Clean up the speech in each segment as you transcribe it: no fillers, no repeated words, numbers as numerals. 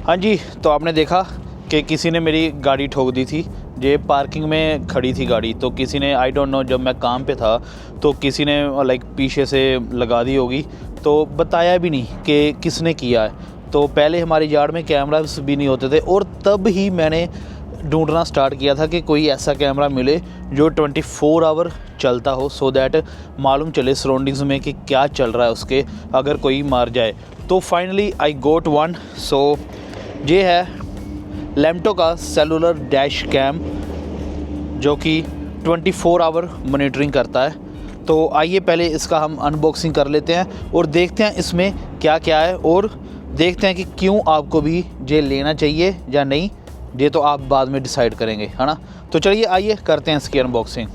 हाँ जी, तो आपने देखा कि किसी ने मेरी गाड़ी ठोक दी थी। ये पार्किंग में खड़ी थी गाड़ी, तो किसी ने आई डोंट नो, जब मैं काम पे था तो किसी ने लाइक पीछे से लगा दी होगी, तो बताया भी नहीं कि किसने किया है। तो पहले हमारे यार्ड में कैमरास भी नहीं होते थे, और तब ही मैंने ढूंढना स्टार्ट किया था कि कोई ऐसा कैमरा मिले जो 24 आवर चलता हो, सो दैट मालूम चले सराउंडिंग्स में कि क्या चल रहा है उसके, अगर कोई मार जाए। तो फाइनली आई गोट वन। सो ये है लेम्टो का सेलुलर डैश कैम, जो कि 24 आवर मॉनिटरिंग करता है। तो आइए पहले इसका हम अनबॉक्सिंग कर लेते हैं और देखते हैं इसमें क्या क्या है, और देखते हैं कि क्यों आपको भी ये लेना चाहिए या नहीं। ये तो आप बाद में डिसाइड करेंगे, है ना। तो चलिए आइए करते हैं इसकी अनबॉक्सिंग।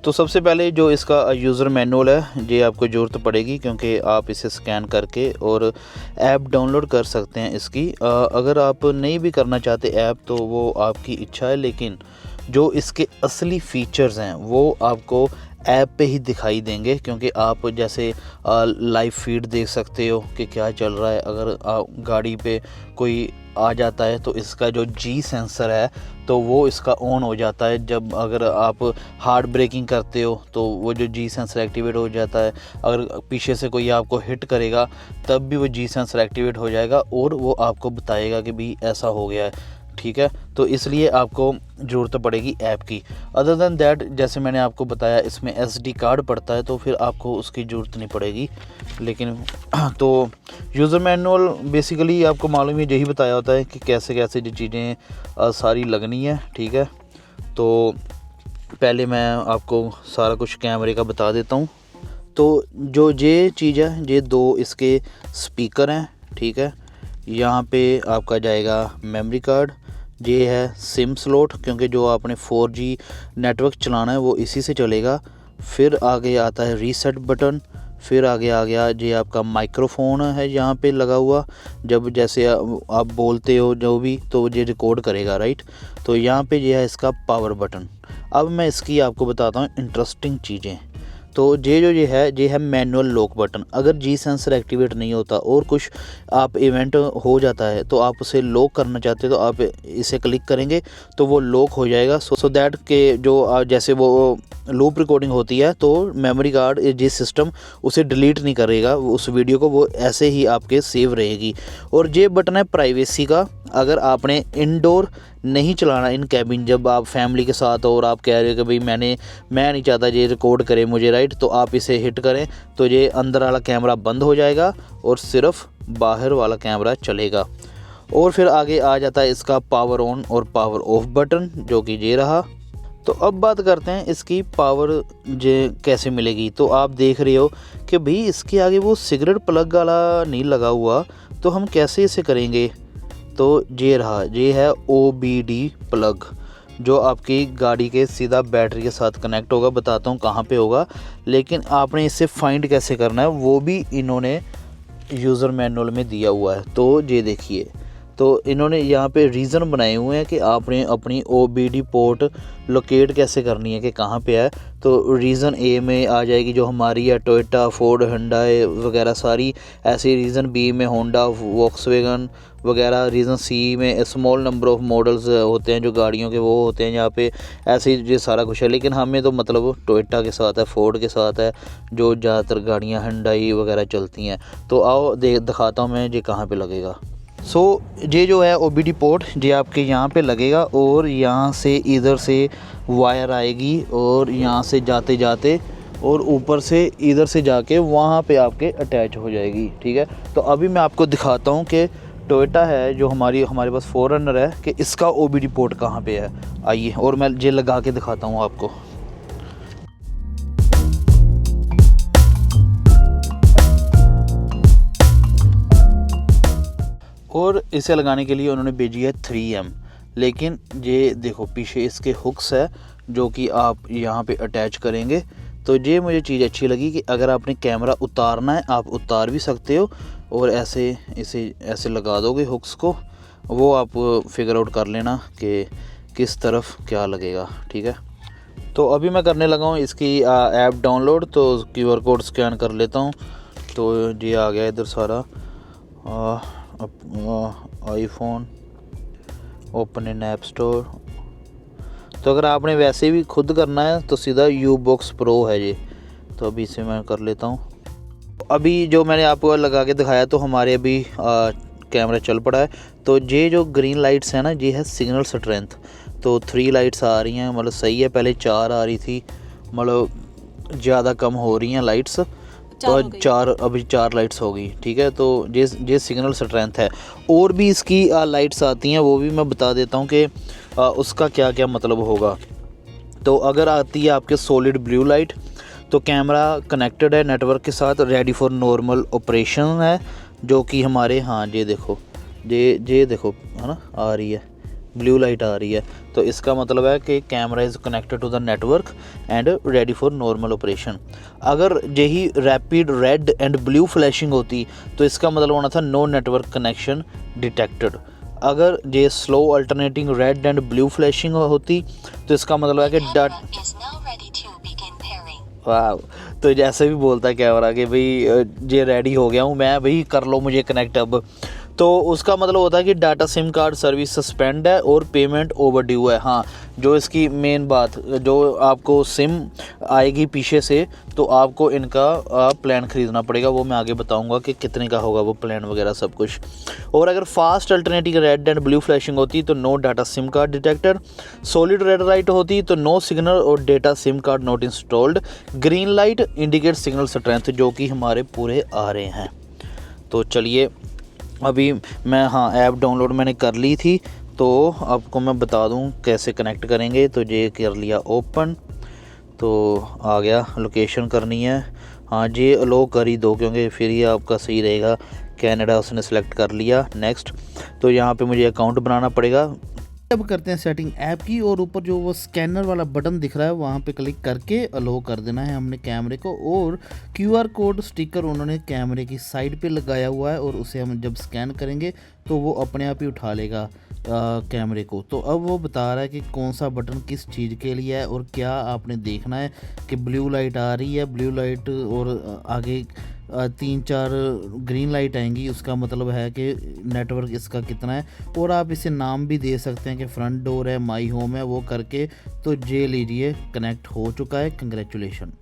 तो सबसे पहले जो इसका यूज़र मैनुअल है, ये आपको ज़रूरत पड़ेगी, क्योंकि आप इसे स्कैन करके और ऐप डाउनलोड कर सकते हैं इसकी। अगर आप नहीं भी करना चाहते ऐप, तो वो आपकी इच्छा है, लेकिन जो इसके असली फ़ीचर्स हैं वो आपको ऐप पे ही दिखाई देंगे, क्योंकि आप जैसे लाइव फीड देख सकते हो कि क्या चल रहा है। अगर गाड़ी पे कोई आ जाता है तो इसका जो जी सेंसर है तो वो इसका ऑन हो जाता है। जब अगर आप हार्ड ब्रेकिंग करते हो तो वो जो जी सेंसर एक्टिवेट हो जाता है। अगर पीछे से कोई आपको हिट करेगा तब भी वो जी सेंसर एक्टिवेट हो जाएगा, और वो आपको बताएगा कि भाई ऐसा हो गया है, ठीक है। तो इसलिए आपको ज़रूरत पड़ेगी ऐप की। अदर दैन दैट, जैसे मैंने आपको बताया, इसमें SD कार्ड पड़ता है, तो फिर आपको उसकी ज़रूरत नहीं पड़ेगी। लेकिन तो यूज़र मैनुअल बेसिकली आपको मालूम है, यही बताया होता है कि कैसे कैसे जो चीज़ें सारी लगनी है, ठीक है। तो पहले मैं आपको सारा कुछ कैमरे का बता देता हूँ। तो जो ये चीज़ है, ये 2 इसके स्पीकर हैं, ठीक है। यहाँ पे आपका जाएगा मेमोरी कार्ड, ये है सिम स्लॉट, क्योंकि जो आपने 4G नेटवर्क चलाना है वो इसी से चलेगा। फिर आगे आता है रीसेट बटन। फिर आगे आ गया ये आपका माइक्रोफोन है यहाँ पे लगा हुआ, जब जैसे आप बोलते हो जो भी, तो ये रिकॉर्ड करेगा, राइट। तो यहाँ पे ये है इसका पावर बटन। अब मैं इसकी आपको बताता हूँ इंटरेस्टिंग चीज़ें। तो ये है मैनुअल लॉक बटन। अगर जी सेंसर एक्टिवेट नहीं होता और कुछ आप इवेंट हो जाता है तो आप उसे लॉक करना चाहते हो, तो आप इसे क्लिक करेंगे तो वो लॉक हो जाएगा। सो दैट के जो जैसे वो लूप रिकॉर्डिंग होती है, तो मेमोरी कार्ड जी सिस्टम उसे डिलीट नहीं करेगा उस वीडियो को, वो ऐसे ही आपके सेव रहेगी। और ये बटन है प्राइवेसी का। अगर आपने इंडोर नहीं चलाना इन कैबिन, जब आप फैमिली के साथ हो और आप कह रहे हो कि भाई मैं नहीं चाहता ये रिकॉर्ड करे मुझे, राइट, तो आप इसे हिट करें तो ये अंदर वाला कैमरा बंद हो जाएगा और सिर्फ बाहर वाला कैमरा चलेगा। और फिर आगे आ जाता है इसका पावर ऑन और पावर ऑफ बटन, जो कि ये रहा। तो अब बात करते हैं इसकी पावर जे कैसे मिलेगी। तो आप देख रहे हो कि भाई इसके आगे वो सिगरेट प्लग वाला नहीं लगा हुआ, तो हम कैसे इसे करेंगे। तो ये रहा, ये है OBD प्लग, जो आपकी गाड़ी के सीधा बैटरी के साथ कनेक्ट होगा। बताता हूँ कहाँ पे होगा, लेकिन आपने इसे फाइंड कैसे करना है वो भी इन्होंने यूज़र मैनुअल में दिया हुआ है। तो ये देखिए, तो इन्होंने यहाँ पे रीज़न बनाए हुए हैं कि आपने अपनी OBD पोर्ट लोकेट कैसे करनी है कि कहाँ पे है। तो रीज़न A में आ जाएगी जो हमारी है टोयोटा, फोर्ड, हुंडई वगैरह सारी ऐसी। रीज़न B में होंडा, वॉक्सवैगन वगैरह। रीज़न C में स्मॉल नंबर ऑफ़ मॉडल्स होते हैं जो गाड़ियों के, वो होते हैं यहाँ पे। ऐसे ये सारा कुछ है, लेकिन हमें तो मतलब टोयोटा के साथ है, फोर्ड के साथ है, जो ज़्यादातर गाड़ियाँ हुंडई वगैरह चलती हैं। तो आओ दिखाता हूँ मैं ये कहाँ पर लगेगा। सो ये जो है OBD पोर्ट, ये आपके यहाँ पे लगेगा, और यहाँ से इधर से वायर आएगी, और यहाँ से जाते जाते और ऊपर से इधर से जाके वहाँ पे आपके अटैच हो जाएगी, ठीक है। तो अभी मैं आपको दिखाता हूँ कि टोयोटा है जो हमारे पास 4Runner है, कि इसका OBD पोर्ट कहाँ पे है। आइए, और मैं ये लगा के दिखाता हूँ आपको। और इसे लगाने के लिए उन्होंने भेजी है 3M, लेकिन ये देखो पीछे इसके हुक्स है जो कि आप यहाँ पे अटैच करेंगे तो ये मुझे चीज़ अच्छी लगी कि अगर आपने कैमरा उतारना है आप उतार भी सकते हो, और ऐसे इसे ऐसे लगा दोगे हुक्स को, वो आप फिगर आउट कर लेना कि किस तरफ क्या लगेगा। ठीक है, तो अभी मैं करने लगा हूँ इसकी ऐप डाउनलोड। तो QR कोड स्कैन कर लेता हूँ। तो ये आ गया इधर सारा iPhone, open in app store. तो अगर आपने वैसे भी खुद करना है तो सीधा U-Box Pro है ये। तो अभी इसे मैं कर लेता हूँ। अभी जो मैंने आपको लगा के दिखाया तो हमारे अभी कैमरा चल पड़ा है। तो ये जो ग्रीन लाइट्स है ना, ये है सिग्नल स्ट्रेंथ। तो 3 लाइट्स आ रही हैं, मतलब सही है। पहले 4 आ रही थी, मतलब ज़्यादा कम हो रही हैं लाइट्स, तो 4 अभी 4 लाइट्स हो गई। ठीक है, तो ये सिग्नल स्ट्रेंथ है। और भी इसकी लाइट्स आती हैं, वो भी मैं बता देता हूँ कि उसका क्या क्या मतलब होगा। तो अगर आती है आपके सॉलिड ब्लू लाइट, तो कैमरा कनेक्टेड है नेटवर्क के साथ, रेडी फॉर नॉर्मल ऑपरेशन है, जो कि हमारे ये देखो, ये देखो है ना, आ रही है ब्लू लाइट आ रही है। तो इसका मतलब है कि camera is connected to the network and ready for normal operation. अगर यही rapid red and blue flashing होती तो इसका मतलब होना था नो नेटवर्क कनेक्शन डिटेक्टेड। अगर ये slow alternating red and blue flashing होती तो इसका मतलब है कि वाह। तो जैसे भी बोलता है कैमरा कि भाई ये रेडी हो गया हूँ मैं, भाई कर लो मुझे कनेक्ट अब, तो उसका मतलब होता है कि data SIM card service suspend है और पेमेंट ओवरड्यू है। हाँ, जो इसकी मेन बात, जो आपको सिम आएगी पीछे से, तो आपको इनका प्लान ख़रीदना पड़ेगा। वो मैं आगे बताऊंगा कि कितने का होगा वो प्लान वगैरह सब कुछ। और अगर fast alternative red and blue flashing होती तो no data SIM card detected, solid red light होती तो नो सिग्नल और data SIM card not installed, green light indicate signal strength, जो कि हमारे पूरे आ रहे हैं। तो चलिए, अभी मैं ऐप डाउनलोड मैंने कर ली थी, तो आपको मैं बता दूं कैसे कनेक्ट करेंगे। तो ये कर लिया ओपन, तो आ गया, लोकेशन करनी है। ये अलो कर ही दो क्योंकि फिर ही आपका सही रहेगा। कनाडा उसने सेलेक्ट कर लिया, नेक्स्ट। तो यहाँ पे मुझे अकाउंट बनाना पड़ेगा। अब करते हैं सेटिंग ऐप की, और ऊपर जो वो स्कैनर वाला बटन दिख रहा है वहाँ पे क्लिक करके अलो कर देना है हमने कैमरे को। और QR कोड स्टिकर उन्होंने कैमरे की साइड पे लगाया हुआ है, और उसे हम जब स्कैन करेंगे तो वो अपने आप ही उठा लेगा कैमरे को। तो अब वो बता रहा है कि कौन सा बटन किस चीज़ के लिए है, और क्या आपने देखना है कि ब्लू लाइट आ रही है, ब्लू लाइट और आगे 3-4 ग्रीन लाइट आएंगी, उसका मतलब है कि नेटवर्क इसका कितना है। और आप इसे नाम भी दे सकते हैं कि फ्रंट डोर है, माई होम है, वो करके। तो ये लीजिए, कनेक्ट हो चुका है, कंग्रेचुलेशन।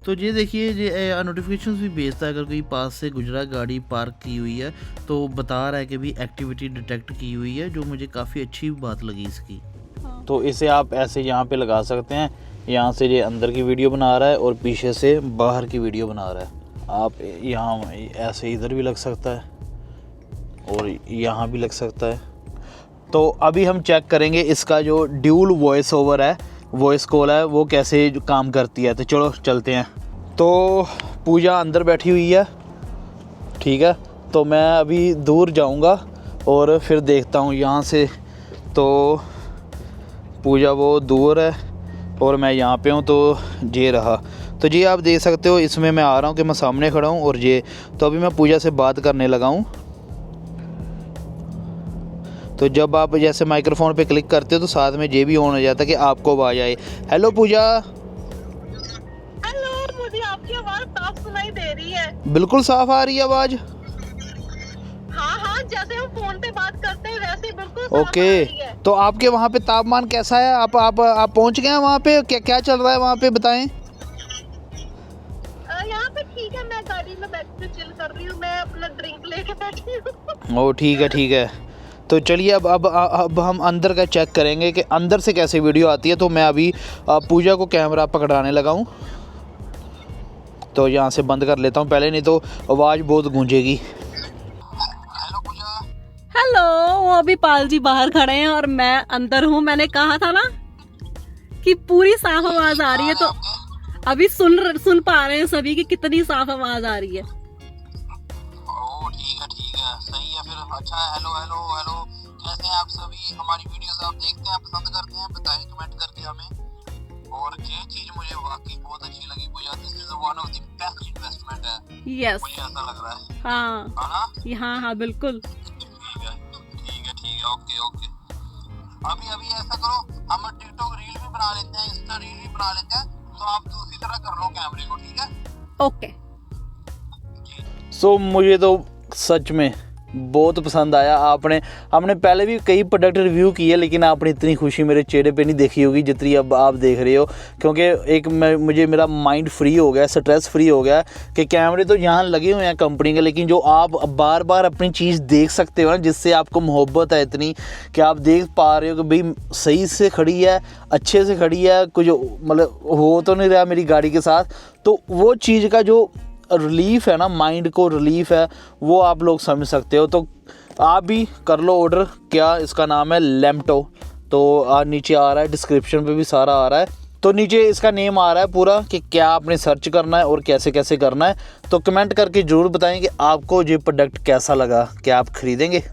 तो ये देखिए, ये नोटिफिकेशंस भी भेजता है अगर कोई पास से गुजरा, गाड़ी पार्क की हुई है, तो बता रहा है कि भी एक्टिविटी डिटेक्ट की हुई है, जो मुझे काफ़ी अच्छी बात लगी इसकी। हाँ। तो इसे आप ऐसे यहाँ पे लगा सकते हैं। यहाँ से ये अंदर की वीडियो बना रहा है और पीछे से बाहर की वीडियो बना रहा है। आप यहाँ ऐसे इधर भी लग सकता है और यहाँ भी लग सकता है। तो अभी हम चेक करेंगे इसका जो ड्यूल वॉइस ओवर है, वॉइस कॉल है, वो कैसे काम करती है। तो चलो चलते हैं। तो पूजा अंदर बैठी हुई है, ठीक है। तो मैं अभी दूर जाऊंगा और फिर देखता हूँ यहाँ से। तो पूजा वो दूर है और मैं यहाँ पे हूँ, तो ये रहा। तो जी आप देख सकते हो, इसमें मैं आ रहा हूँ कि मैं सामने खड़ा हूँ और ये। तो अभी मैं पूजा से बात करने लगा हूँ। तो जब आप जैसे माइक्रोफोन पे क्लिक करते हो तो साथ में ये भी ऑन हो जाता है कि आपको आवाज़ आए। हेलो पूजा। हेलो, मुझे आपकी आवाज़ साफ सुनाई दे रही है। बिल्कुल साफ आ रही है आवाज़। हाँ, जैसे हम फोन पे बात करते हैं वैसे बिल्कुल साफ ओके। आ रही है। तो आपके वहाँ पे तापमान कैसा है? आप पहुँच गए हैं वहाँ पे? क्या चल रहा है वहाँ पे, बताएं। यहाँ पे ठीक है, मैं गाड़ी में बैठ के चिल कर रही हूँ, मैं अपना ड्रिंक लेके बैठी हूँ। ओ ठीक है। तो चलिए अब हम अंदर का चेक करेंगे कि अंदर से कैसे वीडियो आती है। तो मैं अभी पूजा को कैमरा पकड़ाने लगा हूँ, तो यहाँ से बंद कर लेता हूँ पहले, नहीं तो आवाज़ बहुत गूंजेगी। हेलो, वो अभी पाल जी बाहर खड़े हैं और मैं अंदर हूँ। मैंने कहा था ना कि पूरी साफ आवाज आ रही है, तो अभी सुन पा रहे हैं सभी कि कितनी साफ आवाज आ रही है। ठीक है, सही है फिर। अच्छा, हेलो, कैसे हैं आप सभी? हमारी वीडियोस आप देखते हैं, पसंद करते हैं? बताएं कमेंट करके हमें। और ये चीज मुझे वाकई बहुत अच्छी लगी Pooja, this is one of the best investment है। यस, मुझे ऐसा लग रहा है। हाँ, बिल्कुल। ठीक है, ओके। अभी ऐसा करो, हम टिकटॉक रील भी बना लेते हैं, इंस्टा रील भी बना लेते हैं, तो आप दूसरी तरह कर लो कैमरे को, ठीक है? ओके। सो मुझे तो सच में बहुत पसंद आया। हमने पहले भी कई प्रोडक्ट रिव्यू किए, लेकिन आपने इतनी खुशी मेरे चेहरे पे नहीं देखी होगी जितनी अब आप देख रहे हो, क्योंकि एक मेरा माइंड फ्री हो गया, स्ट्रेस फ्री हो गया कि कैमरे तो यहाँ लगे हुए हैं कंपनी के, लेकिन जो आप बार बार अपनी चीज़ देख सकते हो ना, जिससे आपको मोहब्बत है इतनी कि आप देख पा रहे हो कि भाई सही से खड़ी है, अच्छे से खड़ी है, कुछ मतलब हो तो नहीं रहा मेरी गाड़ी के साथ। तो वो चीज़ का जो रिलीफ है ना, माइंड को रिलीफ है, वो आप लोग समझ सकते हो। तो आप भी कर लो ऑर्डर। क्या इसका नाम है? लेम्टो। तो नीचे आ रहा है, डिस्क्रिप्शन पे भी सारा आ रहा है, तो नीचे इसका नेम आ रहा है पूरा कि क्या आपने सर्च करना है और कैसे कैसे करना है। तो कमेंट करके ज़रूर बताएं कि आपको ये प्रोडक्ट कैसा लगा, क्या आप ख़रीदेंगे।